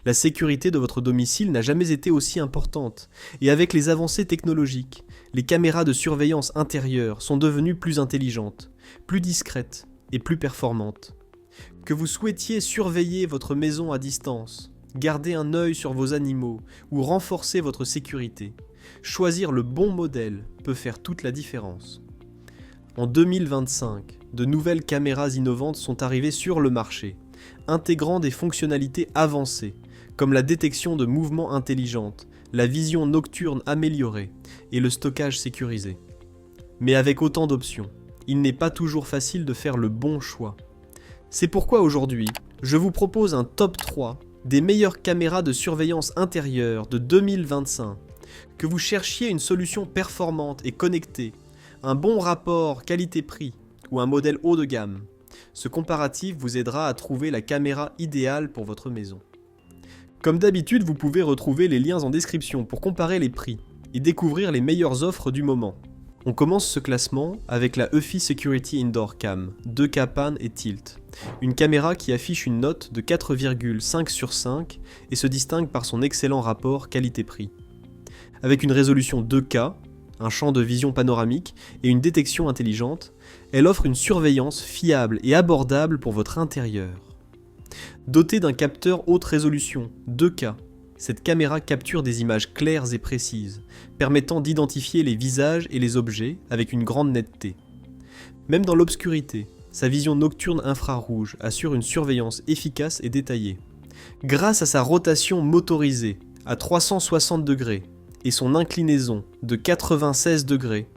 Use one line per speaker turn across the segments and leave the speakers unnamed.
La sécurité de votre domicile n'a jamais été aussi importante, et avec les avancées technologiques, les caméras de surveillance intérieure sont devenues plus intelligentes, plus discrètes et plus performantes. Que vous souhaitiez surveiller votre maison à distance, garder un œil sur vos animaux ou renforcer votre sécurité, choisir le bon modèle peut faire toute la différence. En 2025, de nouvelles caméras innovantes sont arrivées sur le marché, intégrant des fonctionnalités avancées, comme la détection de mouvements intelligentes, la vision nocturne améliorée et le stockage sécurisé. Mais avec autant d'options, il n'est pas toujours facile de faire le bon choix. C'est pourquoi aujourd'hui, je vous propose un top 3 des meilleures caméras de surveillance intérieure de 2025. Que vous cherchiez une solution performante et connectée, un bon rapport qualité-prix ou un modèle haut de gamme, ce comparatif vous aidera à trouver la caméra idéale pour votre maison. Comme d'habitude, vous pouvez retrouver les liens en description pour comparer les prix et découvrir les meilleures offres du moment. On commence ce classement avec la Eufy Security Indoor Cam 2K Pan et Tilt, une caméra qui affiche une note de 4,5 sur 5 et se distingue par son excellent rapport qualité-prix. Avec une résolution 2K, un champ de vision panoramique et une détection intelligente, elle offre une surveillance fiable et abordable pour votre intérieur. Dotée d'un capteur haute résolution 2K, cette caméra capture des images claires et précises, permettant d'identifier les visages et les objets avec une grande netteté. Même dans l'obscurité, sa vision nocturne infrarouge assure une surveillance efficace et détaillée. Grâce à sa rotation motorisée à 360 degrés et son inclinaison de 96 degrés,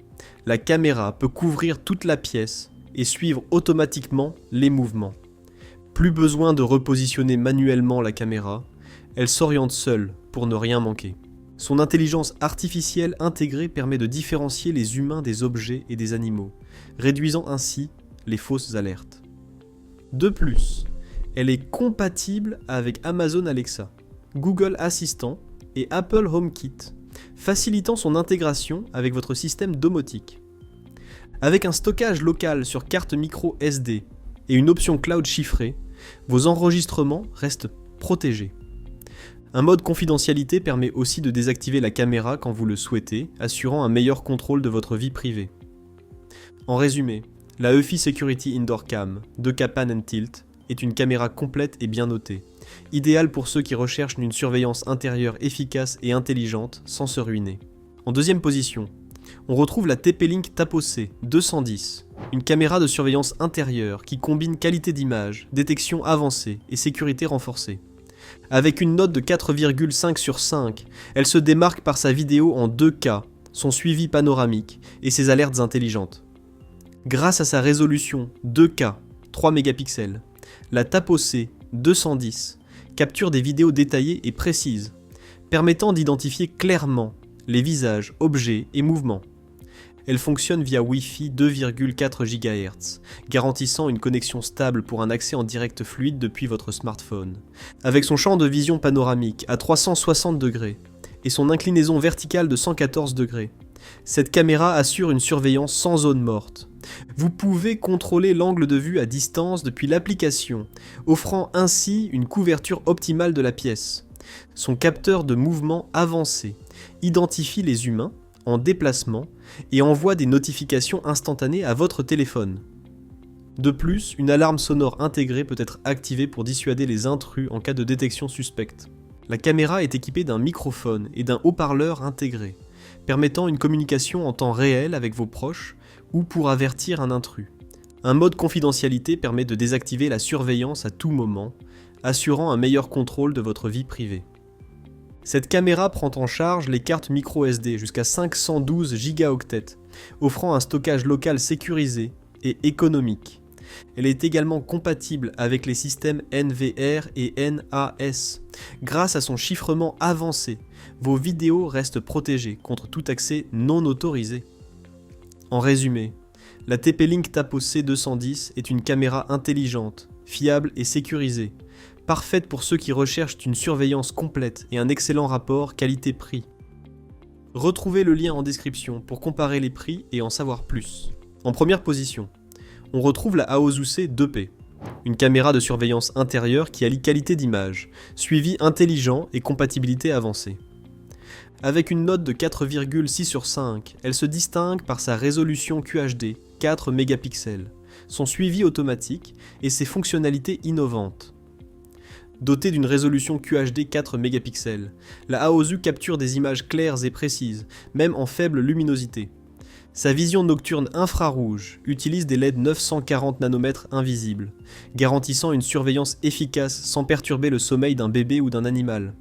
la caméra peut couvrir toute la pièce et suivre automatiquement les mouvements. Plus besoin de repositionner manuellement la caméra, elle s'oriente seule pour ne rien manquer. Son intelligence artificielle intégrée permet de différencier les humains des objets et des animaux, réduisant ainsi les fausses alertes. De plus, elle est compatible avec Amazon Alexa, Google Assistant et Apple HomeKit, facilitant son intégration avec votre système domotique. Avec un stockage local sur carte micro SD et une option cloud chiffrée, vos enregistrements restent protégés. Un mode confidentialité permet aussi de désactiver la caméra quand vous le souhaitez, assurant un meilleur contrôle de votre vie privée. En résumé, la Eufy Security Indoor Cam 2K Pan and Tilt est une caméra complète et bien notée, idéale pour ceux qui recherchent une surveillance intérieure efficace et intelligente sans se ruiner. En deuxième position, on retrouve la TP-Link Tapo-C 210, une caméra de surveillance intérieure qui combine qualité d'image, détection avancée et sécurité renforcée. Avec une note de 4,5 sur 5, elle se démarque par sa vidéo en 2K, son suivi panoramique et ses alertes intelligentes. Grâce à sa résolution 2K 3 mégapixels, la Tapo-C 210 capture des vidéos détaillées et précises, permettant d'identifier clairement les visages, objets et mouvements. Elle fonctionne via Wi-Fi 2,4 GHz, garantissant une connexion stable pour un accès en direct fluide depuis votre smartphone. Avec son champ de vision panoramique à 360 degrés et son inclinaison verticale de 114 degrés, cette caméra assure une surveillance sans zone morte. Vous pouvez contrôler l'angle de vue à distance depuis l'application, offrant ainsi une couverture optimale de la pièce. Son capteur de mouvement avancé identifie les humains en déplacement et envoie des notifications instantanées à votre téléphone. De plus, une alarme sonore intégrée peut être activée pour dissuader les intrus en cas de détection suspecte. La caméra est équipée d'un microphone et d'un haut-parleur intégré, permettant une communication en temps réel avec vos proches ou pour avertir un intrus. Un mode confidentialité permet de désactiver la surveillance à tout moment, assurant un meilleur contrôle de votre vie privée. Cette caméra prend en charge les cartes micro SD jusqu'à 512 gigaoctets, offrant un stockage local sécurisé et économique. Elle est également compatible avec les systèmes NVR et NAS. Grâce à son chiffrement avancé, vos vidéos restent protégées contre tout accès non autorisé. En résumé, la TP-Link Tapo-C 210 est une caméra intelligente, fiable et sécurisée, parfaite pour ceux qui recherchent une surveillance complète et un excellent rapport qualité-prix. Retrouvez le lien en description pour comparer les prix et en savoir plus. En première position, on retrouve la Aozu C 2P, Une caméra de surveillance intérieure qui allie qualité d'image, suivi intelligent et compatibilité avancée. Avec une note de 4,6 sur 5, elle se distingue par sa résolution QHD, 4 mégapixels, son suivi automatique et ses fonctionnalités innovantes. Dotée d'une résolution QHD 4 mégapixels, la Aozu capture des images claires et précises, même en faible luminosité. Sa vision nocturne infrarouge utilise des LED 940 nanomètres invisibles, garantissant une surveillance efficace sans perturber le sommeil d'un bébé ou d'un animal.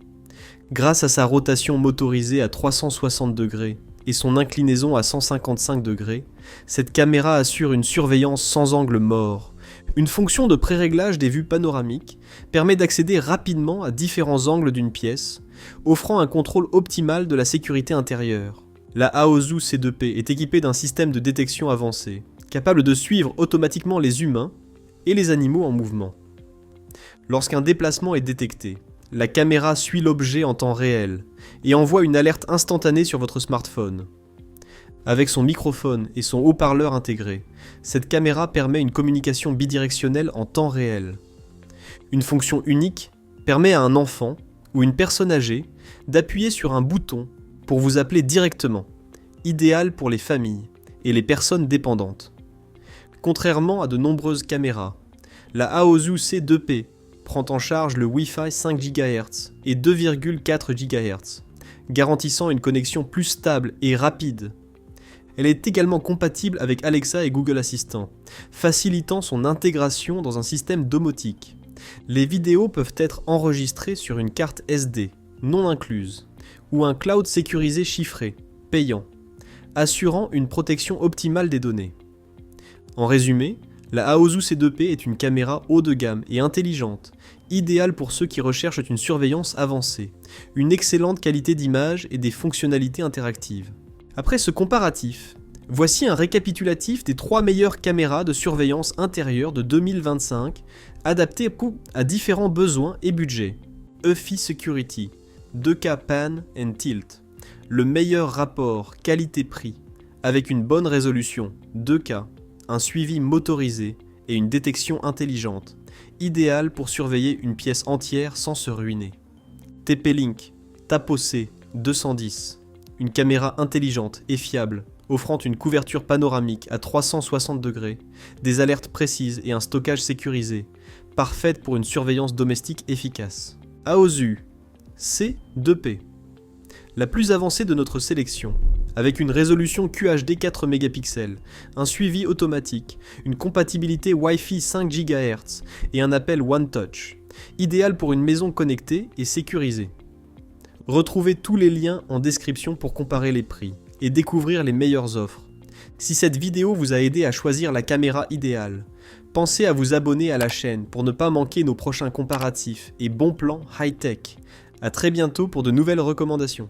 Grâce à sa rotation motorisée à 360 degrés et son inclinaison à 155 degrés, cette caméra assure une surveillance sans angle mort. Une fonction de préréglage des vues panoramiques permet d'accéder rapidement à différents angles d'une pièce, offrant un contrôle optimal de la sécurité intérieure. La Aozu C2P est équipée d'un système de détection avancé, capable de suivre automatiquement les humains et les animaux en mouvement. Lorsqu'un déplacement est détecté, la caméra suit l'objet en temps réel et envoie une alerte instantanée sur votre smartphone. Avec son microphone et son haut-parleur intégré, cette caméra permet une communication bidirectionnelle en temps réel. Une fonction unique permet à un enfant ou une personne âgée d'appuyer sur un bouton pour vous appeler directement, idéal pour les familles et les personnes dépendantes. Contrairement à de nombreuses caméras, la Aozu C2P prend en charge le Wi-Fi 5 GHz et 2,4 GHz, garantissant une connexion plus stable et rapide. Elle est également compatible avec Alexa et Google Assistant, facilitant son intégration dans un système domotique. Les vidéos peuvent être enregistrées sur une carte SD, non incluse, ou un cloud sécurisé chiffré, payant, assurant une protection optimale des données. En résumé, la Aozu C2P est une caméra haut de gamme et intelligente, idéale pour ceux qui recherchent une surveillance avancée, une excellente qualité d'image et des fonctionnalités interactives. Après ce comparatif, voici un récapitulatif des 3 meilleures caméras de surveillance intérieure de 2025, adaptées à différents besoins et budgets. Eufy Security, 2K Pan and Tilt, le meilleur rapport qualité-prix, avec une bonne résolution, 2K, un suivi motorisé et une détection intelligente, idéal pour surveiller une pièce entière sans se ruiner. TP-Link, Tapo-C, 210, une caméra intelligente et fiable, offrant une couverture panoramique à 360 degrés, des alertes précises et un stockage sécurisé, parfaite pour une surveillance domestique efficace. Aozu C2P, la plus avancée de notre sélection, avec une résolution QHD 4 mégapixels, un suivi automatique, une compatibilité Wi-Fi 5 GHz et un appel One Touch, idéal pour une maison connectée et sécurisée. Retrouvez tous les liens en description pour comparer les prix et découvrir les meilleures offres. Si cette vidéo vous a aidé à choisir la caméra idéale, pensez à vous abonner à la chaîne pour ne pas manquer nos prochains comparatifs et bons plans high-tech. À très bientôt pour de nouvelles recommandations.